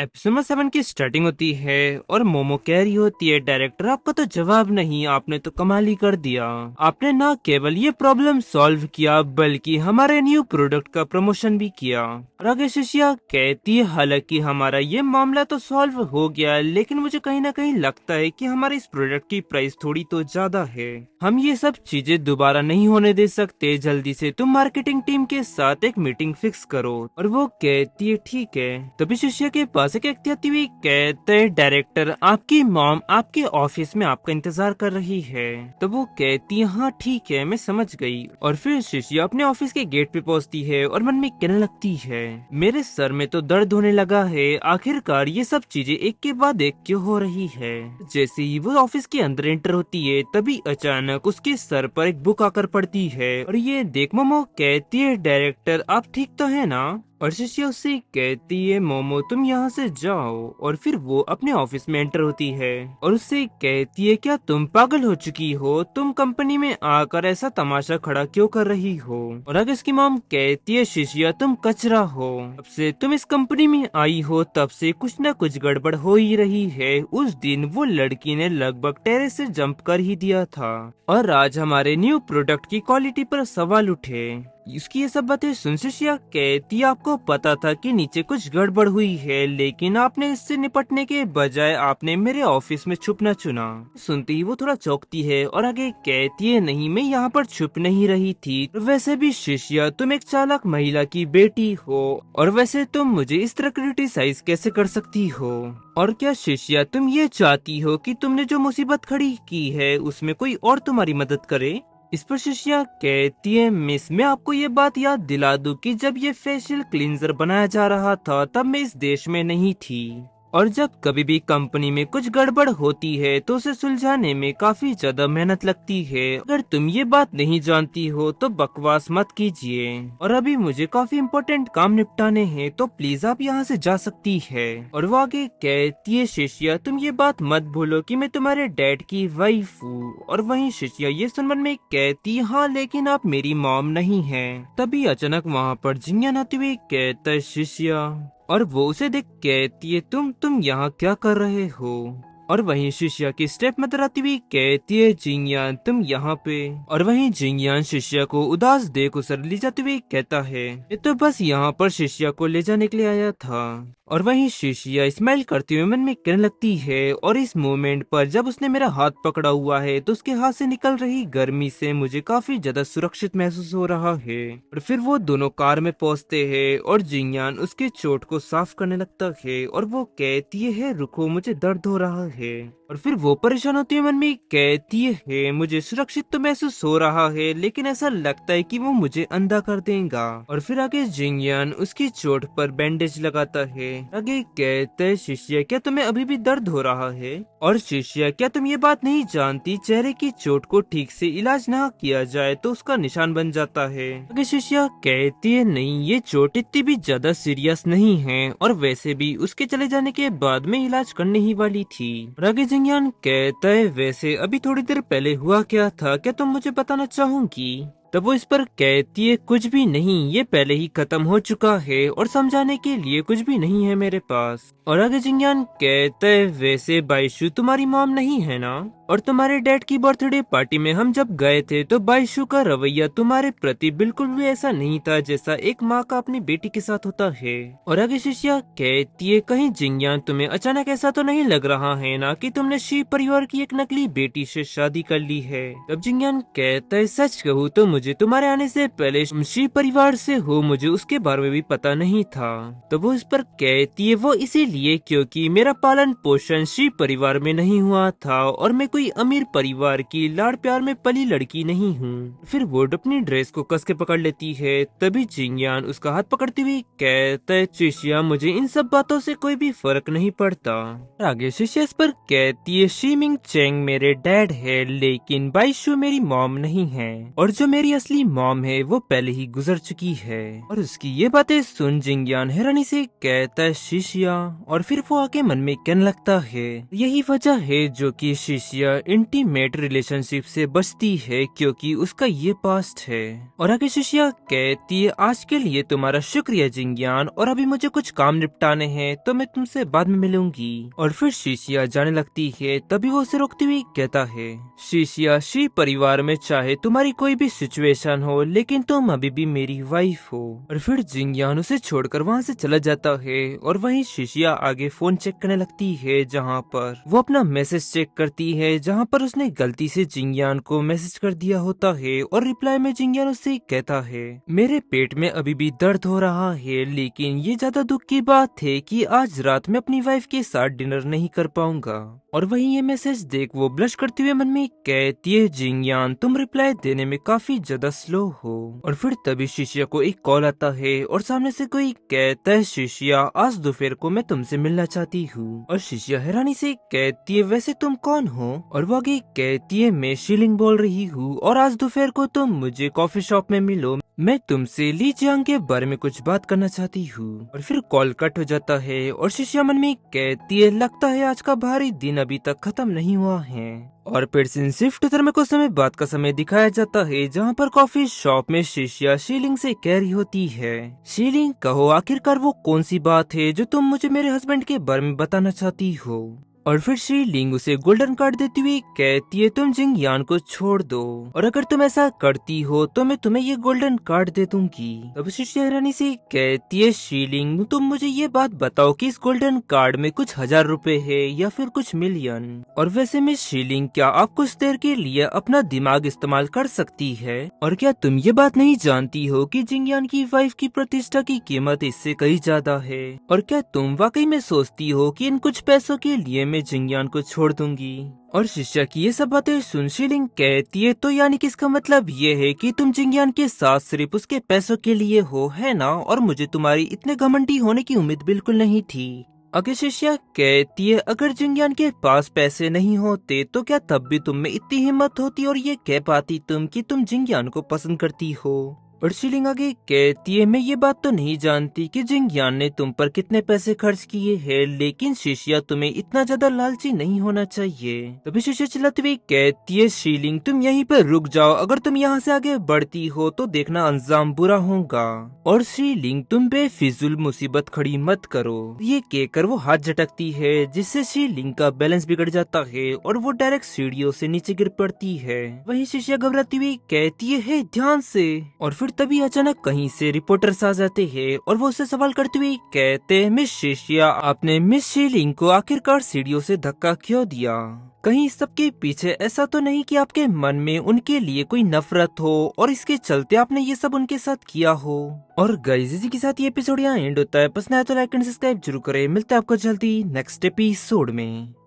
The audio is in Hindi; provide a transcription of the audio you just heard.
एपिसोड 7 की स्टार्टिंग होती है और मोमो कह रही होती है, डायरेक्टर आपका तो जवाब नहीं, आपने तो कमाल ही कर दिया। आपने ना केवल ये प्रॉब्लम सॉल्व किया बल्कि हमारे न्यू प्रोडक्ट का प्रमोशन भी किया। और आगे शिष्या कहती है, हालांकि हमारा ये मामला तो सॉल्व हो गया, लेकिन मुझे कहीं ना कहीं लगता है कि हमारे इस प्रोडक्ट की प्राइस थोड़ी तो ज्यादा है। हम ये सब चीजें दोबारा नहीं होने दे सकते, जल्दी से तुम मार्केटिंग टीम के साथ एक मीटिंग फिक्स करो। और वो कहती है ठीक है। तभी शिष्य के पास एक व्यक्ति आती हुई कहते हैं, डायरेक्टर आपकी मॉम आपके ऑफिस में आपका इंतजार कर रही है। तो वो कहती है हाँ ठीक है, मैं समझ गई। और फिर शिष्य अपने ऑफिस के गेट पे पहुंचती है और मन में कहने लगती है, मेरे सर में तो दर्द होने लगा है, आखिरकार ये सब चीजें एक के बाद एक क्यों हो रही है। जैसे ही वो ऑफिस के अंदर एंटर होती है, तभी अचानक उसके सर पर एक बुक आकर पड़ती है। और ये देख मोमो कहती है, डायरेक्टर आप ठीक तो है ना। और शिष्य उससे कहती है, मोमो तुम यहाँ से जाओ। और फिर वो अपने ऑफिस में एंटर होती है और उससे कहती है, क्या तुम पागल हो चुकी हो, तुम कंपनी में आकर ऐसा तमाशा खड़ा क्यों कर रही हो। और अगर इसकी मॉम कहती है, शिष्या तुम कचरा हो, अब से तुम इस कंपनी में आई हो तब से कुछ न कुछ गड़बड़ हो ही रही है। उस दिन वो लड़की ने लगभग टेरेस से जंप कर ही दिया था और आज हमारे न्यू प्रोडक्ट की क्वालिटी पर सवाल उठे। इसकी ये सब बातें सुन शिष्या कहती, आपको पता था कि नीचे कुछ गड़बड़ हुई है, लेकिन आपने इससे निपटने के बजाय आपने मेरे ऑफिस में छुपना चुना। सुनते ही वो थोड़ा चौंकती है और आगे कहती है, नहीं मैं यहाँ पर छुप नहीं रही थी। वैसे भी शिष्या तुम एक चालाक महिला की बेटी हो, और वैसे तुम मुझे इस तरह क्रिटिसाइज कैसे कर सकती हो। और क्या शिष्या तुम ये चाहती हो कि तुमने जो मुसीबत खड़ी की है उसमें कोई और तुम्हारी मदद करे। इस पर शिष्या कहती है, मिस मैं आपको ये बात याद दिला दूं कि जब ये फेशियल क्लींजर बनाया जा रहा था तब मैं इस देश में नहीं थी, और जब कभी भी कंपनी में कुछ गड़बड़ होती है तो उसे सुलझाने में काफी ज्यादा मेहनत लगती है। अगर तुम ये बात नहीं जानती हो तो बकवास मत कीजिए, और अभी मुझे काफी इम्पोर्टेंट काम निपटाने हैं, तो प्लीज आप यहाँ से जा सकती है। और वो आगे कहती है, शिष्या तुम ये बात मत भूलो कि मैं तुम्हारे डैड की वाइफ हूँ। और वहीं शिष्या ये सुन मन में कहती, हाँ लेकिन आप मेरी मॉम नहीं है। तभी अचानक वहाँ पर जिंगन आते हुए कहता है, शिष्या। और वो उसे देख कहती है, तुम यहाँ क्या कर रहे हो। और वहीं शिष्या की स्टेप मदर आती हुई कहती है, जिंगयान तुम यहाँ पे। और वहीं जिंगयान शिष्या को उदास देख उसे ले जाते हुए कहता है, ये तो बस यहाँ पर शिष्या को ले जाने के लिए आया था। और वहीं शिष्या स्माइल करते हुए मन में कहने लगती है, और इस मोमेंट पर जब उसने मेरा हाथ पकड़ा हुआ है तो उसके हाथ से निकल रही गर्मी से मुझे काफी ज्यादा सुरक्षित महसूस हो रहा है। और फिर वो दोनों कार में पहुंचते हैं और जिंगयान उसके चोट को साफ करने लगता है, और वो कहती है, रुको मुझे दर्द हो रहा है। और फिर वो परेशान होती है मन में कहती है, मुझे सुरक्षित तो महसूस हो रहा है, लेकिन ऐसा लगता है कि वो मुझे अंधा कर देगा। और फिर आगे जिंगयान उसकी चोट पर बैंडेज लगाता है। आगे कहते है, शिष्या क्या तुम्हें अभी भी दर्द हो रहा है। और शिष्या क्या तुम ये बात नहीं जानती, चेहरे की चोट को ठीक से इलाज ना किया जाए तो उसका निशान बन जाता है। आगे शिष्या कहती है, नहीं ये चोट इतनी भी ज्यादा सीरियस नहीं है, और वैसे भी उसके चले जाने के बाद में इलाज करने ही वाली थी। और आगे जिंगयान कहता है, वैसे अभी थोड़ी देर पहले हुआ क्या था, क्या तुम मुझे बताना चाहोगी। तब वो इस पर कहती है, कुछ भी नहीं, ये पहले ही खत्म हो चुका है और समझाने के लिए कुछ भी नहीं है मेरे पास। और आगे जिंगयान कहता है, वैसे बाइशु तुम्हारी मॉम नहीं है ना। और तुम्हारे डैड की बर्थडे पार्टी में हम जब गए थे तो बाइशु का रवैया तुम्हारे प्रति बिल्कुल भी ऐसा नहीं था जैसा एक माँ का अपनी बेटी के साथ होता है। और आगे शिष्या कहती है, कहीं जिंगयान तुम्हें अचानक ऐसा तो नहीं लग रहा है ना कि तुमने शी परिवार की एक नकली बेटी से शादी कर ली है। तब जिंगयान कहता है, सच कहूँ तो मुझे तुम्हारे आने से पहले शी परिवार से हो, मुझे उसके बारे में भी पता नहीं था। तो वो इस पर कहती है, वो इसीलिए क्योंकि मेरा पालन पोषण शी परिवार में नहीं हुआ था, और मैं कोई अमीर परिवार की लाड़ प्यार में पली लड़की नहीं हूँ। फिर वो अपनी ड्रेस को कस के पकड़ लेती है। तभी जिंगयान उसका हाथ पकड़ती हुई कहता है, शिष्या मुझे इन सब बातों से कोई भी फर्क नहीं पड़ता। आगे शिष्या इस पर कहती है, शीमिंग चेंग मेरे डैड है, लेकिन बाइशु मेरी मॉम नहीं है, और जो मेरी असली मॉम है वो पहले ही गुजर चुकी है। और उसकी ये बातें सुन जिंगयान हैरानी से कहता है, शिष्या। और फिर वो आगे मन में कहने लगता है, यही वजह है जो कि शिष्या शीशिया इंटीमेट रिलेशनशिप से बचती है क्योंकि उसका ये पास्ट है। और आगे शीशिया कहती है आज के लिए तुम्हारा शुक्रिया जिंगयान, और अभी मुझे कुछ काम निपटाने हैं तो मैं तुमसे बाद में मिलूंगी। और फिर शीशिया जाने लगती है, तभी वो उसे रोकती हुई कहता है शीशिया शी परिवार में चाहे तुम्हारी कोई भी सिचुएशन हो लेकिन तुम अभी भी मेरी वाइफ हो। और फिर जिंगयान उसे छोड़कर वहाँ से चला जाता है और वहीं शीशिया आगे फोन चेक करने लगती है जहाँ पर वो अपना मैसेज चेक करती है जहाँ पर उसने गलती से जिंगयान को मैसेज कर दिया होता है। और रिप्लाई में जिंगयान उससे कहता है मेरे पेट में अभी भी दर्द हो रहा है, लेकिन ये ज्यादा दुख की बात है कि आज रात में अपनी वाइफ के साथ डिनर नहीं कर पाऊंगा। और वहीं ये मैसेज देख वो ब्लश करते हुए मन में कहती है जिंगयान तुम रिप्लाई देने में काफी ज्यादा स्लो हो। और फिर तभी शीशिया को एक कॉल आता है और सामने से कोई कहता है शीशिया आज दोपहर को मैं तुमसे मिलना चाहती हूँ। और शीशिया हैरानी से कहती है वैसे तुम कौन हो। और वो आगे कहती है मैं शीलिंग बोल रही हूँ और आज दोपहर को तुम मुझे कॉफी शॉप में मिलो, मैं तुमसे ली जियांग के बारे में कुछ बात करना चाहती हूँ। और फिर कॉल कट हो जाता है और शीशिया मन में कहती है लगता है आज का भारी दिन अभी तक खत्म नहीं हुआ है। और फिर शिफ्ट में कुछ समय बाद का समय दिखाया जाता है जहाँ पर कॉफी शॉप में शीशिया शीलिंग से कह रही होती है शीलिंग कहो आखिरकार वो कौन सी बात है जो तुम मुझे मेरे हस्बैंड के बारे में बताना चाहती हो। और फिर शीलिंग उसे गोल्डन कार्ड देती हुई कहती है तुम जिंगयान को छोड़ दो और अगर तुम ऐसा करती हो तो मैं तुम्हें ये गोल्डन कार्ड दे दूंगी। तब शीशिया हैरानी से कहती है शीलिंग तुम मुझे ये बात बताओ कि इस गोल्डन कार्ड में कुछ 1000 रुपए है या फिर कुछ मिलियन। और वैसे में शीलिंग क्या आप कुछ देर के लिए अपना दिमाग इस्तेमाल कर सकती है और क्या तुम ये बात नहीं जानती हो कि जिंगयान की वाइफ की प्रतिष्ठा की कीमत इससे कहीं ज्यादा है। और क्या तुम वाकई में सोचती हो कि इन कुछ पैसों के लिए मैं जिंगयान को छोड़ दूंगी। और शीशिया की ये सब बातें सुन शीलिंग कहती है तो यानी कि इसका मतलब ये है कि तुम जिंगयान के साथ सिर्फ उसके पैसों के लिए हो है ना, और मुझे तुम्हारी इतने घमंडी होने की उम्मीद बिल्कुल नहीं थी। अगर शीशिया कहती है अगर जिंगयान के पास पैसे नहीं होते तो क्या तब भी तुम में इतनी हिम्मत होती और ये कह पाती तुम कि तुम जिंगयान को पसंद करती हो। और शीलिंग आगे कहती है मैं ये बात तो नहीं जानती कि जिंगयान ने तुम पर कितने पैसे खर्च किए हैं, लेकिन शीशिया तुम्हें इतना ज्यादा लालची नहीं होना चाहिए। तभी शीशिया चिल्लाती हुई कहती है शीलिंग तुम यहीं पर रुक जाओ, अगर तुम यहाँ से आगे बढ़ती हो तो देखना अंजाम बुरा होगा। और शीलिंग तुम बेफिजुल मुसीबत खड़ी मत करो। ये कहकर वो हाथ झटकती है जिससे शीलिंग का बैलेंस बिगड़ जाता है और वो डायरेक्ट सीढ़ियों से नीचे गिर पड़ती है। वहीं शीशिया घबराती हुई कहती है ध्यान से। और फिर तभी अचानक कहीं से रिपोर्टर्स आ जाते हैं और वो उससे सवाल करते हुए कहते हैं मिस शीशिया आपने मिस शीलिंग को आखिरकार सीढ़ियों से धक्का क्यों दिया। कहीं सबके पीछे ऐसा तो नहीं कि आपके मन में उनके लिए कोई नफरत हो और इसके चलते आपने ये सब उनके साथ किया हो। और गाइस इसी के साथ ये एपिसोड यहाँ एंड होता है। पसंद आया तो लाइक एंड सब्सक्राइब जरूर करें। मिलते हैं आपको जल्दी नेक्स्ट एपिसोड में।